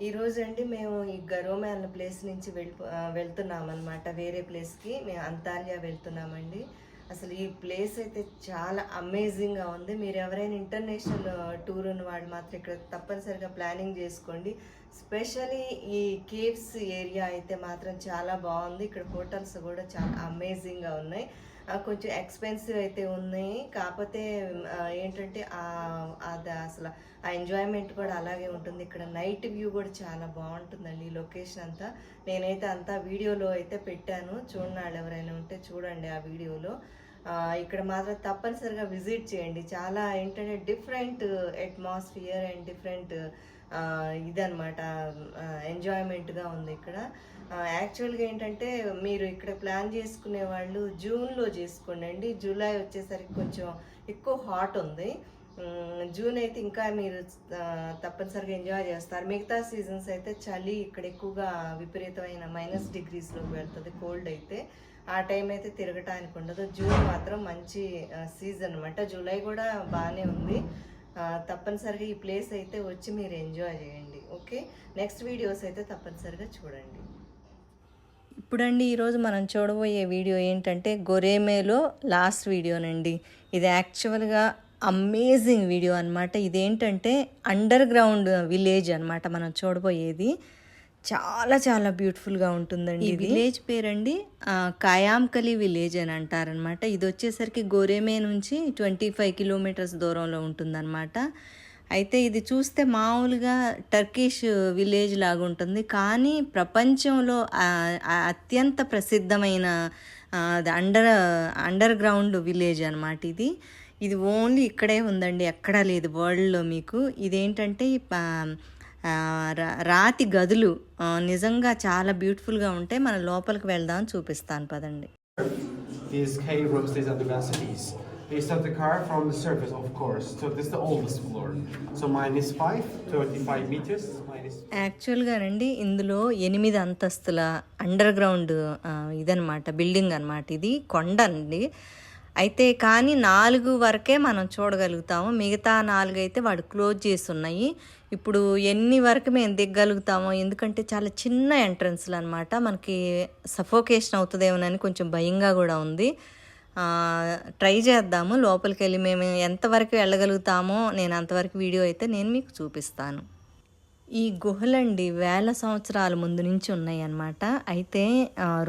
ఈరోజు అండి మేము ఈ గరోమే అన్న ప్లేస్ నుంచి వెళ్తున్నాం అనమాట. వేరే ప్లేస్కి మేము అంతాలియా వెళ్తున్నామండి. అసలు ఈ ప్లేస్ అయితే చాలా అమేజింగ్గా ఉంది. మీరు ఎవరైనా ఇంటర్నేషనల్ టూర్ ఉన్న వాళ్ళు మాత్రం ఇక్కడ తప్పనిసరిగా ప్లానింగ్ చేసుకోండి. స్పెషలీ ఈ కేవ్స్ ఏరియా అయితే మాత్రం చాలా బాగుంది. ఇక్కడ హోటల్స్ కూడా చాలా అమేజింగ్గా ఉన్నాయి. కొంచెం ఎక్స్పెన్సివ్ అయితే ఉన్నాయి, కాకపోతే ఏంటంటే అది అసలు ఆ ఎంజాయ్మెంట్ కూడా అలాగే ఉంటుంది. ఇక్కడ నైట్ వ్యూ కూడా చాలా బాగుంటుందండి. ఈ లొకేషన్ అంతా నేనైతే అంతా వీడియోలో అయితే పెట్టాను, చూడండి వాళ్ళు ఎవరైనా ఉంటే చూడండి ఆ వీడియోలో. ఇక్కడ మాత్రం తప్పనిసరిగా విజిట్ చేయండి. చాలా ఏంటంటే డిఫరెంట్ అట్మాస్ఫియర్ అండ్ డిఫరెంట్ ఇదనమాట, ఎంజాయ్మెంట్గా ఉంది ఇక్కడ. యాక్చువల్గా ఏంటంటే మీరు ఇక్కడ ప్లాన్ చేసుకునే వాళ్ళు జూన్లో చేసుకోండి. జూలై వచ్చేసరికి కొంచెం ఎక్కువ హాట్ ఉంది. జూన్ అయితే ఇంకా మీరు తప్పనిసరిగా ఎంజాయ్ చేస్తారు. మిగతా సీజన్స్ అయితే చలి ఇక్కడ ఎక్కువగా విపరీతమైన -డిగ్రీస్లోకి వెళ్తుంది కోల్డ్ అయితే. ఆ టైం అయితే తిరగటానికి ఉండదు. జూన్ మాత్రం మంచి సీజన్ అనమాట. జూలై కూడా బాగానే ఉంది. తప్పనిసరిగా ఈ ప్లేస్ అయితే వచ్చి మీరు ఎంజాయ్ చేయండి. ఓకే, నెక్స్ట్ వీడియోస్ అయితే తప్పనిసరిగా చూడండి. ఇప్పుడండి ఈరోజు మనం చూడబోయే వీడియో ఏంటంటే గొరేమేలో లాస్ట్ వీడియోనండి. ఇది యాక్చువల్గా అమేజింగ్ వీడియో అనమాట. ఇదేంటంటే అండర్ గ్రౌండ్ విలేజ్ అనమాట మనం చూడబోయేది. చాలా చాలా బ్యూటిఫుల్గా ఉంటుందండి. ఈ విలేజ్ పేరండి కాయాంకలి విలేజ్ అని అంటారనమాట. ఇది వచ్చేసరికి గొరేమే నుంచి 25 కిలోమీటర్స్ దూరంలో ఉంటుందన్నమాట. అయితే ఇది చూస్తే మామూలుగా టర్కిష్ విలేజ్ లాగా ఉంటుంది, కానీ ప్రపంచంలో అత్యంత ప్రసిద్ధమైన అండర్ గ్రౌండ్ విలేజ్ అనమాట ఇది ఓన్లీ ఇక్కడే ఉందండి, ఎక్కడా లేదు వరల్డ్లో మీకు. ఇదేంటంటే రాతి గదులు నిజంగా చాలా బ్యూటిఫుల్గా ఉంటాయి. మనం లోపలికి వెళ్దాం, చూపిస్తాను పదండి. They start the car from the surface, of course. So this is the oldest floor. So mine is 35 meters. యాక్చువల్గా రండి ఇందులో 8 అంతస్తుల అండర్ గ్రౌండ్ ఇదనమాట, బిల్డింగ్ అనమాట. ఇది కొండ అండి. అయితే కానీ 4 వరకే మనం చూడగలుగుతాము, మిగతా 4 అయితే వాడు క్లోజ్ చేసి ఉన్నాయి. ఇప్పుడు ఎన్ని వరకు మేము దిగగలుగుతామో, ఎందుకంటే చాలా చిన్న ఎంట్రన్స్లు అనమాట. మనకి సఫోకేషన్ అవుతుందేమోనని కొంచెం భయంగా కూడా ఉంది. ట్రై చేద్దాము, లోపలికి వెళ్ళి మేము ఎంతవరకు వెళ్ళగలుగుతామో నేను అంతవరకు వీడియో అయితే నేను మీకు చూపిస్తాను. ఈ గుహలండి వేల సంవత్సరాల ముందు నుంచి ఉన్నాయి అన్నమాట. అయితే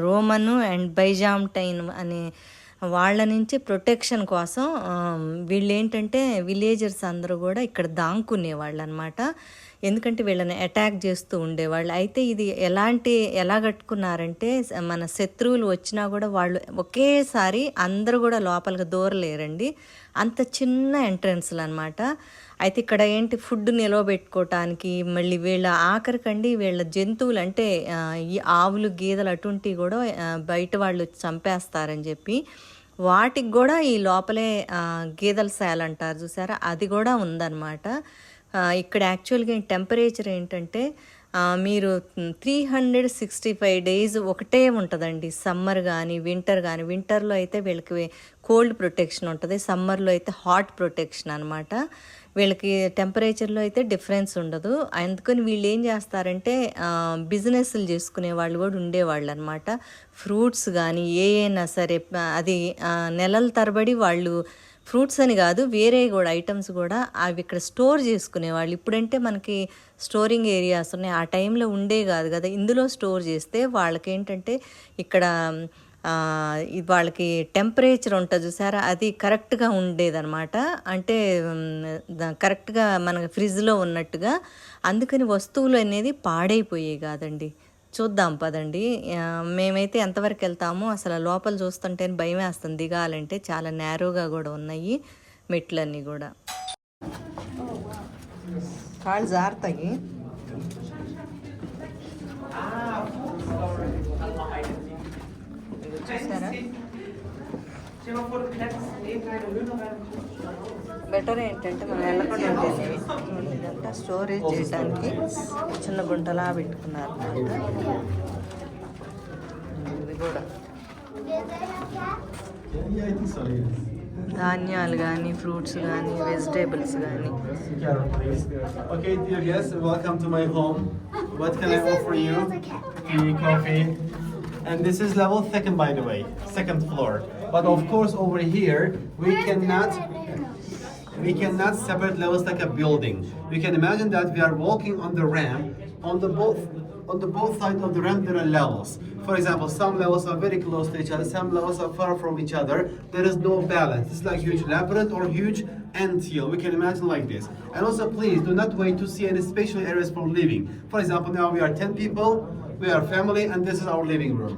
రోమన్ అండ్ బైజాంటైన్ అనే వాళ్ళ నుంచి ప్రొటెక్షన్ కోసం వీళ్ళు ఏంటంటే విలేజర్స్ అందరూ కూడా ఇక్కడ దాంకునేవాళ్ళు అనమాట. ఎందుకంటే వీళ్ళని అటాక్ చేస్తూ ఉండేవాళ్ళు. అయితే ఇది ఎలా కట్టుకున్నారంటే మన శత్రువులు వచ్చినా కూడా వాళ్ళు ఒకేసారి అందరూ కూడా లోపలికి దూరలేరండి, అంత చిన్న ఎంట్రన్స్లు అనమాట. అయితే ఇక్కడ ఏంటి ఫుడ్ నిలవబెట్టుకోవటానికి, మళ్ళీ వీళ్ళ ఆఖరికండి వీళ్ళ జంతువులు అంటే ఈ ఆవులు గేదెలు అటువంటివి కూడా బయట వాళ్ళు చంపేస్తారని చెప్పి వాటికి కూడా ఈ లోపలే గేదెల శాల అంటారు చూసారా, అది కూడా ఉందన్నమాట. ఇక్కడ యాక్చువల్గా టెంపరేచర్ ఏంటంటే మీరు 365 డేస్ ఒకటే ఉంటుందండి. సమ్మర్ కానీ వింటర్ కానీ, వింటర్లో అయితే వీళ్ళకి కోల్డ్ ప్రొటెక్షన్ ఉంటుంది, సమ్మర్లో అయితే హాట్ ప్రొటెక్షన్ అనమాట. వీళ్ళకి టెంపరేచర్లో అయితే డిఫరెన్స్ ఉండదు. అందుకని వీళ్ళు ఏం చేస్తారంటే బిజినెస్లు చేసుకునే వాళ్ళు కూడా ఉండేవాళ్ళు అనమాట. ఫ్రూట్స్ కానీ అయినా సరే అది నెలల తరబడి వాళ్ళు ఫ్రూట్స్ అని కాదు, వేరే కూడా ఐటమ్స్ కూడా అవి ఇక్కడ స్టోర్ చేసుకునేవాళ్ళు. ఇప్పుడంటే మనకి స్టోరింగ్ ఏరియాస్ ఉన్నాయి, ఆ టైంలో ఉండే కాదు కదా. ఇందులో స్టోర్ చేస్తే వాళ్ళకి ఏంటంటే ఇక్కడ వాళ్ళకి టెంపరేచర్ ఉంటుంది చూసారా, అది కరెక్ట్గా ఉండేదన్నమాట. అంటే కరెక్ట్గా మనకి ఫ్రిడ్జ్లో ఉన్నట్టుగా. అందుకని వస్తువులు అనేది పాడైపోయాయి కాదండి. చూద్దాం పదండి. మేమైతే ఎంతవరకు వెళ్తామో అసలు లోపల చూస్తుంటే భయం వేస్తుంది దిగాలంటే. చాలా నేరోగా కూడా ఉన్నాయి మెట్లన్నీ కూడా. కాళ్ళు జారుతాయి. చూసారా, బెటర్ ఏంటంటే మనం వెళ్ళకుండా ఉండేది. ఇదంతా స్టోరేజ్ చేయడానికి చిన్న గుంటలా పెట్టుకున్నారు అన్నమాట. ఇది కూడా ధాన్యాలు కానీ ఫ్రూట్స్ కానీ వెజిటేబుల్స్ కానీ. Carol, please. Okay, dear guests, welcome to my home. What can I offer you? Tea, coffee. And this is level second, by the way, second floor. But of course, over here, we cannot separate levels like a building. You can imagine that we are walking on the ramp. On the both sides of the ramp, there are levels. For example, some levels are very close to each other, some levels are far from each other. There is no balance. It's like huge labyrinth or huge anthill. We can imagine like this. And also, please do not wait to see any special areas for living. For example, now we are 10 people. We are family, and this is our living room.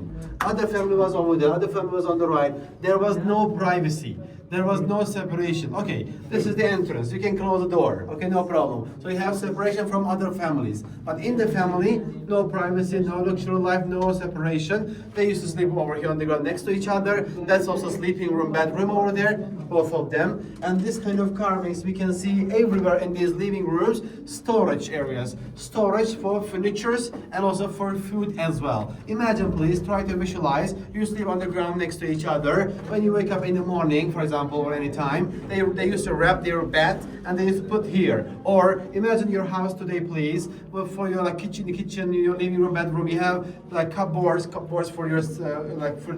Other family was over there, other family was on the right. There was no privacy. There was no separation. Okay, this is the entrance. You can close the door. Okay, no problem. So you have separation from other families. But in the family, no privacy, no luxury life, no separation. They used to sleep over here on the ground next to each other. That's also sleeping room, bedroom over there, both of them. And this kind of carvings we can see everywhere in these living rooms. Storage areas. Storage for furnitures and also for food as well. Imagine, please, try to visualize. You sleep on the ground next to each other. When you wake up in the morning, for example, or any time, they used to wrap their bed and they used to put here. Or imagine your house today, please. Well, for your like kitchen, your living room, bedroom, you have like cupboards for your like for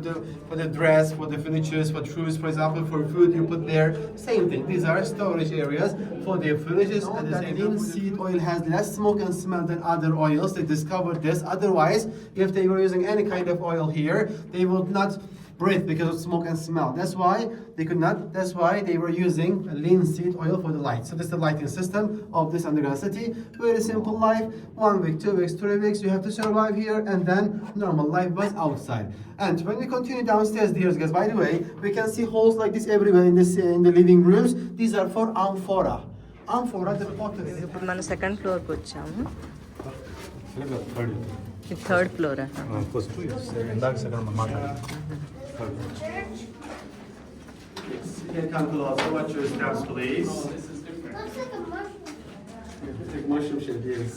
the dress, for the furniture, for shoes, for example, for food you put there. Same thing. These are storage areas for the furniture. And the linseed oil has less smoke and smell than other oils. They discovered this. Otherwise, if they were using any kind of oil here, they would not breathe because of smoke and smell. That's why they could not. That's why they were using linseed oil for the light. So this is the lighting system of this underground city. Very simple life. 1 week, 2 weeks, 3 weeks. You have to survive here, and then normal life was outside. And when we continue downstairs, dear guys, by the way, we can see holes like this everywhere in the living rooms. These are for amphora. Amphora, the pottery. ఇప్పుడు మనం second ఫ్లోర్కి వచ్చాము. ఇది third flora? First two years. Yes, you can come closer. Watch your steps, please. Looks like a mushroom. Like mushroom shape, yes.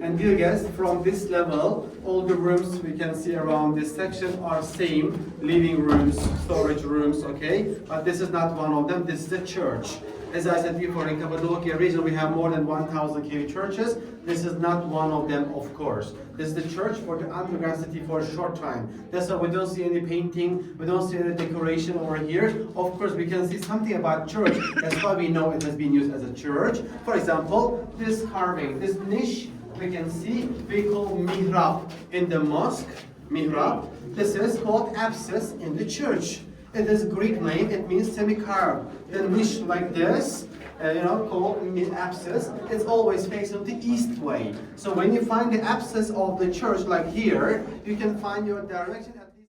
And dear guests, from this level, all the rooms we can see around this section are same living rooms, storage rooms, okay? But this is not one of them. This is the church. As I said before, in Cappadocia region, we have more than 1,000 KV churches. This is not one of them, of course. This is the church for the underground city for a short time. That's why we don't see any painting, we don't see any decoration over here. Of course, we can see something about church. That's why we know it has been used as a church. For example, this carving, this niche, we can see, we call mihrab in the mosque. Mihrab. This is called apsis in the church. It is Greek name, it means semi-carved. The niche like this, called apsis, it's always facing the east way. So when you find the apsis of the church like here, you can find your direction at least.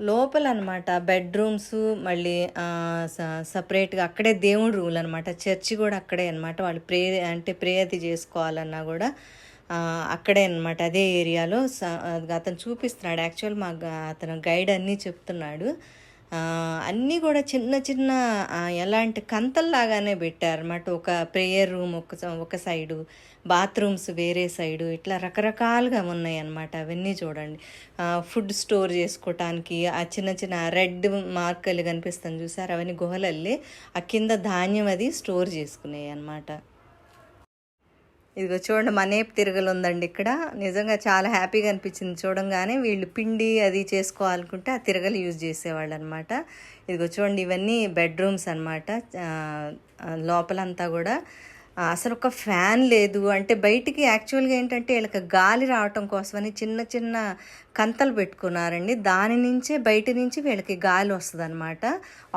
లోపల అనమాట bedrooms, మళ్ళీ సపరేట్గా అక్కడే దేవుడి rule అనమాట. Church కూడా అక్కడే అనమాట. వాళ్ళు ప్రేయర్ చేసుకోవాలన్నా కూడా అక్కడే అనమాట, అదే ఏరియాలో. అతను చూపిస్తున్నాడు. యాక్చువల్ మా అతను గైడ్ అన్నీ చెప్తున్నాడు. అన్నీ కూడా చిన్న చిన్న ఎలాంటి కంతల్లాగానే పెట్టారన్నమాట. ఒక ప్రేయర్ రూమ్ ఒక సైడు, బాత్రూమ్స్ వేరే సైడు, ఇట్లా రకరకాలుగా ఉన్నాయి అన్నమాట. అవన్నీ చూడండి. ఫుడ్ స్టోర్ చేసుకోవటానికి ఆ చిన్న చిన్న రెడ్ మార్కలు కనిపిస్తుంది చూసారు, అవన్నీ గుహలల్లే ఆ కింద ధాన్యం అది స్టోర్ చేసుకున్నాయి అన్నమాట. ఇదిగో చూడండి, మనేపు తిరగలు ఉందండి ఇక్కడ. నిజంగా చాలా హ్యాపీగా అనిపించింది చూడంగానే. వీళ్ళు పిండి అది చేసుకోవాలనుకుంటే ఆ తిరగలు యూజ్ చేసేవాళ్ళు అనమాట. ఇదిగో చూడండి, ఇవన్నీ బెడ్రూమ్స్ అనమాట. లోపలంతా కూడా అసలు ఒక ఫ్యాన్ లేదు. అంటే బయటికి యాక్చువల్గా ఏంటంటే వీళ్ళకి గాలి రావటం కోసమని చిన్న చిన్న కంతలు పెట్టుకున్నారండి. దాని నుంచే బయట నుంచి వీళ్ళకి గాలి వస్తుంది అనమాట.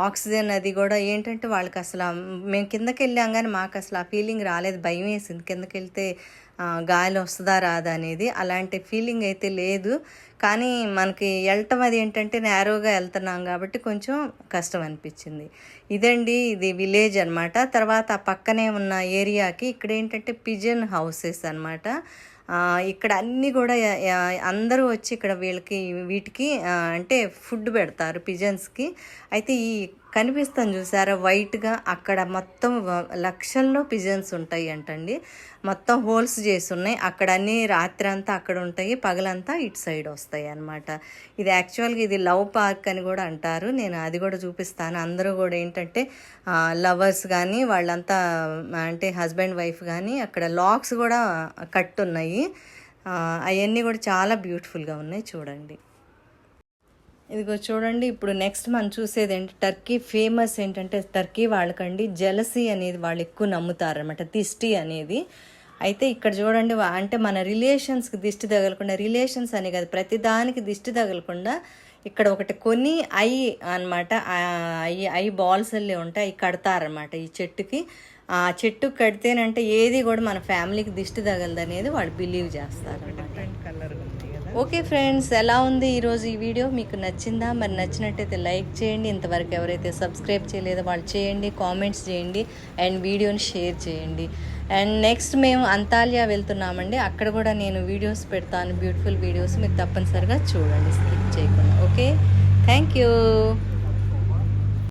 ఆక్సిజన్ అది కూడా ఏంటంటే వాళ్ళకి అసలు, మేము కిందకి వెళ్ళాం కానీ మాకు అసలు ఆ ఫీలింగ్ రాలేదు. భయం వేసింది కిందకి వెళ్తే గాలి వస్తుందా రాదా అనేది. అలాంటి ఫీలింగ్ అయితే లేదు. కానీ మనకి వెళ్ళటం అది ఏంటంటే నేరోగా వెళ్తున్నాం కాబట్టి కొంచెం కష్టం అనిపించింది. ఇదండి, ఇది విలేజ్ అనమాట. తర్వాత ఆ పక్కనే ఉన్న ఏరియాకి ఇక్కడ ఏంటంటే పిజన్ హౌసెస్ అనమాట. ఇక్కడ అన్నీ కూడా అందరూ వచ్చి ఇక్కడ వీటికి అంటే ఫుడ్ పెడతారు పిజన్స్కి. అయితే ఈ కనిపిస్తాను చూసారా వైట్గా, అక్కడ మొత్తం లక్షల్లో పిజన్స్ ఉంటాయి అంటండి. మొత్తం హోల్స్ చేసి ఉన్నాయి. అక్కడ అన్నీ రాత్రి అంతా అక్కడ ఉంటాయి, పగలంతా ఇటు సైడ్ వస్తాయి అన్నమాట. ఇది యాక్చువల్గా ఇది లవ్ పార్క్ అని కూడా అంటారు. నేను అది కూడా చూపిస్తాను. అందరూ కూడా ఏంటంటే లవర్స్ కానీ వాళ్ళంతా అంటే హస్బెండ్ వైఫ్ కానీ అక్కడ లాక్స్ కూడా కట్టున్నాయి. అవన్నీ కూడా చాలా బ్యూటిఫుల్గా ఉన్నాయి చూడండి. ఇదిగో చూడండి, ఇప్పుడు నెక్స్ట్ మనం చూసేది ఏంటి, టర్కీ ఫేమస్ ఏంటంటే టర్కీ వాళ్ళకండి జెలసీ అనేది వాళ్ళు ఎక్కువ నమ్ముతారనమాట, దిష్టి అనేది. అయితే ఇక్కడ చూడండి, అంటే మన రిలేషన్స్కి దిష్టి తగలకుండా, రిలేషన్స్ అని కాదు ప్రతిదానికి దిష్టి తగలకుండా ఇక్కడ ఒకటి కొన్ని అనమాట ఐ బాల్స్ అల్లే ఉంటాయి, అవి కడతారనమాట ఈ చెట్టుకి. ఆ చెట్టు కడితేనంటే ఏది కూడా మన ఫ్యామిలీకి దిష్టి తగలదు అనేది వాళ్ళు బిలీవ్ చేస్తారు. ఓకే ఫ్రెండ్స్, ఎలా ఉంది ఈరోజు ఈ వీడియో? మీకు నచ్చిందా? మరి నచ్చినట్టయితే లైక్ చేయండి. ఇంతవరకు ఎవరైతే సబ్స్క్రైబ్ చేయలేదో వాళ్ళు చేయండి, కామెంట్స్ చేయండి అండ్ వీడియోని షేర్ చేయండి. అండ్ నెక్స్ట్ మేము అంతాలియా వెళ్తున్నామండి. అక్కడ కూడా నేను వీడియోస్ పెడతాను, బ్యూటిఫుల్ వీడియోస్. మీరు తప్పనిసరిగా చూడండి, స్కిప్ చేయకుండా. Okay, thank you.